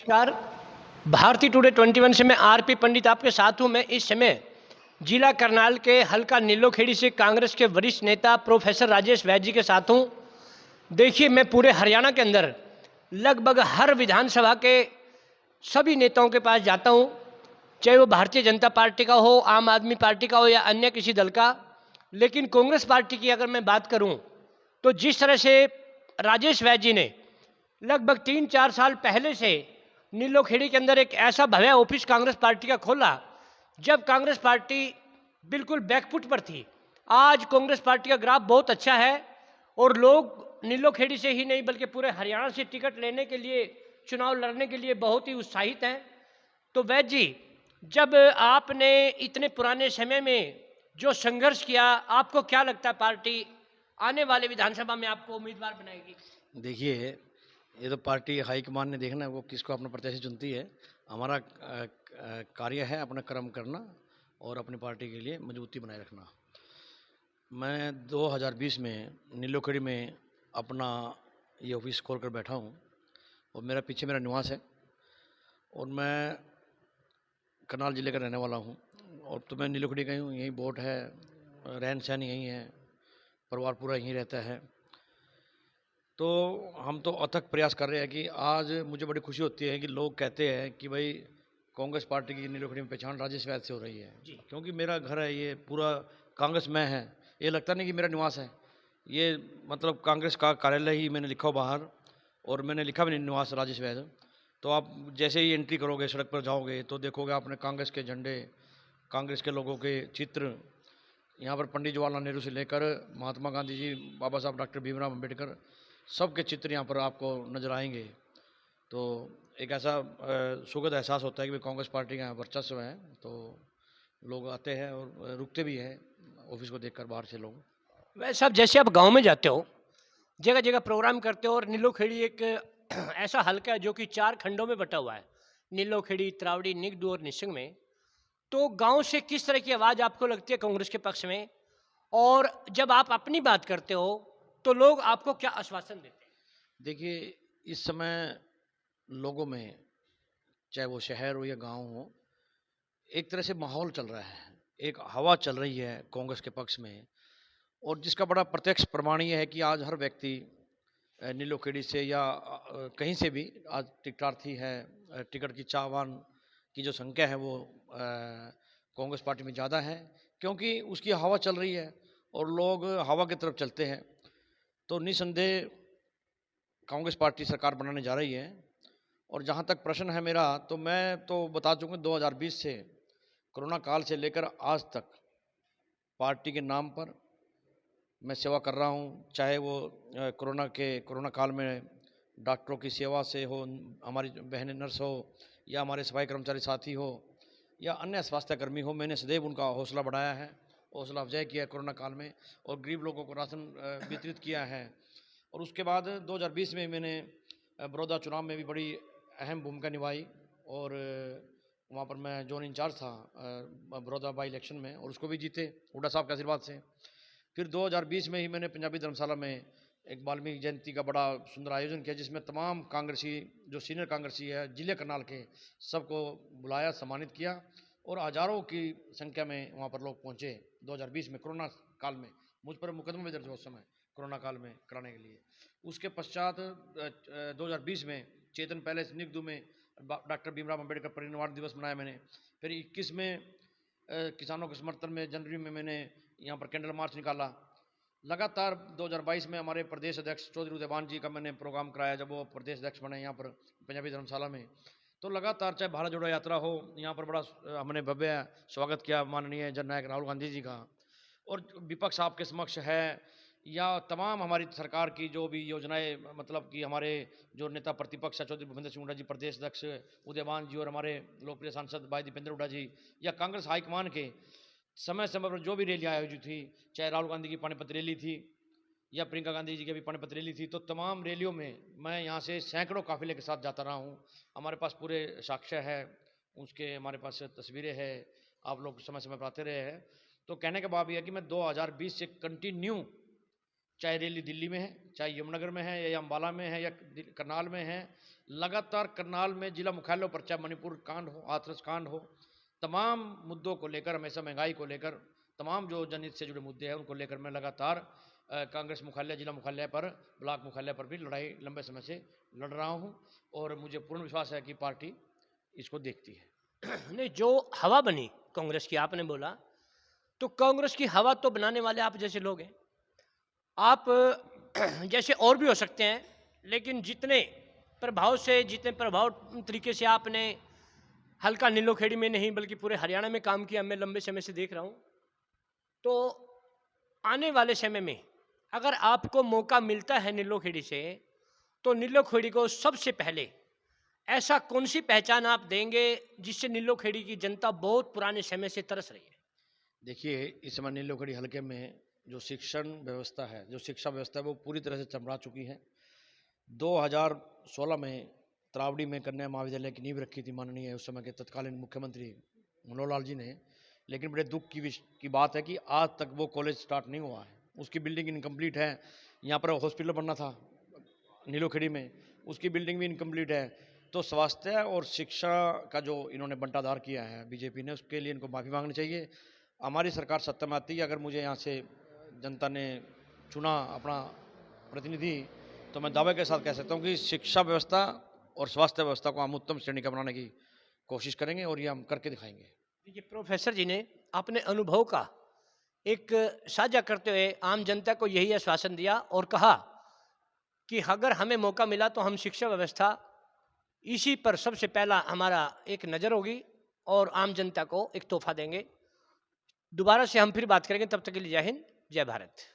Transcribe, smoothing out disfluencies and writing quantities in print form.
नमस्कार। भारतीय टुडे 21 से मैं आरपी पंडित आपके साथ हूं। मैं इस समय जिला करनाल के हल्का नीलोखेड़ी से कांग्रेस के वरिष्ठ नेता प्रोफेसर राजेश वैद्य जी के साथ हूं। देखिए, मैं पूरे हरियाणा के अंदर लगभग हर विधानसभा के सभी नेताओं के पास जाता हूं, चाहे वो भारतीय जनता पार्टी का हो, आम आदमी पार्टी का हो या अन्य किसी दल का। लेकिन कांग्रेस पार्टी की अगर मैं बात करूं तो जिस तरह से राजेश वैद्य जी ने लगभग 3-4 साल पहले से नीलोखेड़ी के अंदर एक ऐसा भव्य ऑफिस कांग्रेस पार्टी का खोला, जब कांग्रेस पार्टी बिल्कुल बैकफुट पर थी। आज कांग्रेस पार्टी का ग्राफ बहुत अच्छा है और लोग नीलोखेड़ी से ही नहीं बल्कि पूरे हरियाणा से टिकट लेने के लिए, चुनाव लड़ने के लिए बहुत ही उत्साहित हैं। तो वैद्य जी, जब आपने इतने पुराने समय में जो संघर्ष किया, आपको क्या लगता है पार्टी आने वाले विधानसभा में आपको उम्मीदवार बनाएगी? देखिए, ये तो पार्टी हाईकमान ने देखना है वो किसको अपना प्रत्याशी चुनती है। हमारा कार्य है अपना कर्म करना और अपनी पार्टी के लिए मजबूती बनाए रखना। मैं 2020 में नीलोखेड़ी में अपना ये ऑफिस खोल कर बैठा हूँ और मेरा निवास है और मैं करनाल ज़िले का रहने वाला हूँ और तो मैं नीलोखेड़ी का ही हूँ। यहीं वोट है, रहन-सहन यहीं है, परिवार पूरा यहीं रहता है। तो हम तो अथक प्रयास कर रहे हैं कि आज मुझे बड़ी खुशी होती है कि लोग कहते हैं कि भाई कांग्रेस पार्टी की नीलोखेड़ी में पहचान राजेश वैद्य से हो रही है। जी। क्योंकि मेरा घर है, ये पूरा कांग्रेस में है। ये लगता नहीं कि मेरा निवास है। ये मतलब कांग्रेस का कार्यालय ही मैंने लिखा हो बाहर और मैंने लिखा भी नहीं निवास राजेश वैद्य। तो आप जैसे ही एंट्री करोगे, सड़क पर जाओगे तो देखोगे आपने कांग्रेस के झंडे, कांग्रेस के लोगों के चित्र, यहाँ पर पंडित जवाहरलाल नेहरू से लेकर महात्मा गांधी जी, बाबा साहब डॉक्टर भीमराव अम्बेडकर, सबके चित्र यहाँ पर आपको नजर आएंगे। तो एक ऐसा सुखद एहसास होता है कि भाई कांग्रेस पार्टी का यहाँ वर्चस्व है। तो लोग आते हैं और रुकते भी हैं ऑफिस को देखकर बाहर से लोग। वैसे अब जैसे आप गांव में जाते हो, जगह जगह प्रोग्राम करते हो और नीलोखेड़ी एक ऐसा हलका है जो कि 4 खंडों में बटा हुआ है, नीलोखेड़ी, त्रावड़ी, निगदू और निसंग में। तो गांव से किस तरह की आवाज़ आपको लगती है कांग्रेस के पक्ष में, और जब आप अपनी बात करते हो तो लोग आपको क्या आश्वासन देते हैं? देखिए, इस समय लोगों में, चाहे वो शहर हो या गांव हो, एक तरह से माहौल चल रहा है, एक हवा चल रही है कांग्रेस के पक्ष में। और जिसका बड़ा प्रत्यक्ष प्रमाण ये है कि आज हर व्यक्ति नीलोखेड़ी से या कहीं से भी आज टिकटार्थी है। टिकट की चाहवान की जो संख्या है वो कांग्रेस पार्टी में ज़्यादा है, क्योंकि उसकी हवा चल रही है और लोग हवा की तरफ चलते हैं। तो निसंदेह कांग्रेस पार्टी सरकार बनाने जा रही है। और जहाँ तक प्रश्न है मेरा, तो मैं तो बता चुका 2020 से, कोरोना काल से लेकर आज तक पार्टी के नाम पर मैं सेवा कर रहा हूँ। चाहे वो कोरोना काल में डॉक्टरों की सेवा से हो, हमारी बहनें नर्स हो, या हमारे सफाई कर्मचारी साथी हो, या अन्य स्वास्थ्य कर्मी हो, मैंने सदैव उनका हौसला बढ़ाया है, हौसला अफजाई किया है कोरोना काल में, और गरीब लोगों को राशन वितरित किया है। और उसके बाद 2020 में मैंने बड़ौदा चुनाव में भी बड़ी अहम भूमिका निभाई और वहाँ पर मैं जोन इंचार्ज था बड़ौदा बाई इलेक्शन में, और उसको भी जीते हुड्डा साहब के आशीर्वाद से। फिर 2020 में ही मैंने पंजाबी धर्मशाला में एक वाल्मीकि जयंती का बड़ा सुंदर आयोजन किया, जिसमें तमाम कांग्रेसी, जो सीनियर कांग्रेसी है जिले करनाल के, सबको बुलाया, सम्मानित किया और हज़ारों की संख्या में वहाँ पर लोग पहुँचे। 2020 में कोरोना काल में मुझ पर मुकदमा भी दर्ज हुआ उस समय कोरोना काल में कराने के लिए। उसके पश्चात 2020 में चेतन पैलेस निगदू में डॉक्टर भीमराव अम्बेडकर परिनिर्वाण दिवस मनाया मैंने। फिर 21 में किसानों के समर्थन में जनवरी में मैंने यहाँ पर कैंडल मार्च निकाला। लगातार 2022 में हमारे प्रदेश अध्यक्ष चौधरी उदयभान जी का मैंने प्रोग्राम कराया जब वो प्रदेश अध्यक्ष बने यहाँ पर पंजाबी धर्मशाला में। तो लगातार चाहे भारत जोड़ो यात्रा हो, यहाँ पर बड़ा हमने भव्य स्वागत किया माननीय जननायक राहुल गांधी जी का। और विपक्ष आपके समक्ष है, या तमाम हमारी सरकार की जो भी योजनाएं, मतलब कि हमारे जो नेता प्रतिपक्ष है चौधरी भूपेंद्र सिंह हुड्डा जी, प्रदेश अध्यक्ष उदयभान जी, और हमारे लोकप्रिय सांसद भाई दीपेंद्र हुड्डा जी, या कांग्रेस हाईकमान के समय समय पर जो भी रैलियाँ आयोजित थी, चाहे राहुल गांधी की पानीपत रैली थी या प्रियंका गांधी जी की भी पानीपत रैली थी, तो तमाम रैलियों में मैं यहाँ से सैकड़ों काफिले के साथ जाता रहा हूँ। हमारे पास पूरे साक्ष्य है, उसके हमारे पास तस्वीरें हैं, आप लोग समय समय पर आते रहे हैं। तो कहने का भाव यह है कि मैं 2020 से कंटिन्यू चाहे रैली दिल्ली में है, चाहे यमुनानगर में है या अम्बाला में है या करनाल में है। लगातार करनाल में जिला मुख्यालयों पर, चाहे मणिपुर कांड हो, हाथरस कांड हो, तमाम मुद्दों को लेकर, हमेशा महंगाई को लेकर, तमाम जो जनहित से जुड़े मुद्दे हैं उनको लेकर मैं लगातार कांग्रेस मुख्यालय, जिला मुख्यालय पर, ब्लॉक मुख्यालय पर भी लड़ाई लंबे समय से लड़ रहा हूं और मुझे पूर्ण विश्वास है कि पार्टी इसको देखती है। नहीं, जो हवा बनी कांग्रेस की, आपने बोला, तो कांग्रेस की हवा तो बनाने वाले आप जैसे लोग हैं। आप जैसे और भी हो सकते हैं, लेकिन जितने प्रभाव से, जितने प्रभाव तरीके से आपने हल्का नीलोखेड़ी में नहीं बल्कि पूरे हरियाणा में काम किया, मैं लंबे समय से देख रहा हूं। तो आने वाले समय में अगर आपको मौका मिलता है नीलोखेड़ी से, तो नीलोखेड़ी को सबसे पहले ऐसा कौन सी पहचान आप देंगे जिससे नीलोखेड़ी की जनता बहुत पुराने समय से तरस रही है? देखिए, इस समय नीलोखेड़ी हलके में जो शिक्षण व्यवस्था है, जो शिक्षा व्यवस्था है, वो पूरी तरह से चरमरा चुकी है। 2016 में त्रावड़ी में कन्या महाविद्यालय की नींव रखी थी माननीय उस समय के तत्कालीन मुख्यमंत्री मनोहर लाल जी ने, लेकिन बड़े दुख की बात है कि आज तक वो कॉलेज स्टार्ट नहीं हुआ है। उसकी बिल्डिंग इनकम्प्लीट है। यहाँ पर हॉस्पिटल बनना था नीलोखेड़ी में, उसकी बिल्डिंग भी इनकम्प्लीट है। तो स्वास्थ्य और शिक्षा का जो इन्होंने बंटाधार किया है बीजेपी ने, उसके लिए इनको माफ़ी मांगनी चाहिए। हमारी सरकार सत्ता में आती है, अगर मुझे यहाँ से जनता ने चुना अपना प्रतिनिधि, तो मैं दावे के साथ कह सकता हूँ कि शिक्षा व्यवस्था और स्वास्थ्य व्यवस्था को हम उत्तम श्रेणी का बनाने की कोशिश करेंगे और ये हम करके दिखाएंगे। देखिए, प्रोफेसर जी ने अपने अनुभव का एक साझा करते हुए आम जनता को यही आश्वासन दिया और कहा कि अगर हमें मौका मिला तो हम शिक्षा व्यवस्था, इसी पर सबसे पहला हमारा एक नज़र होगी और आम जनता को एक तोहफा देंगे। दोबारा से हम फिर बात करेंगे, तब तक के लिए जय हिंद, जय भारत।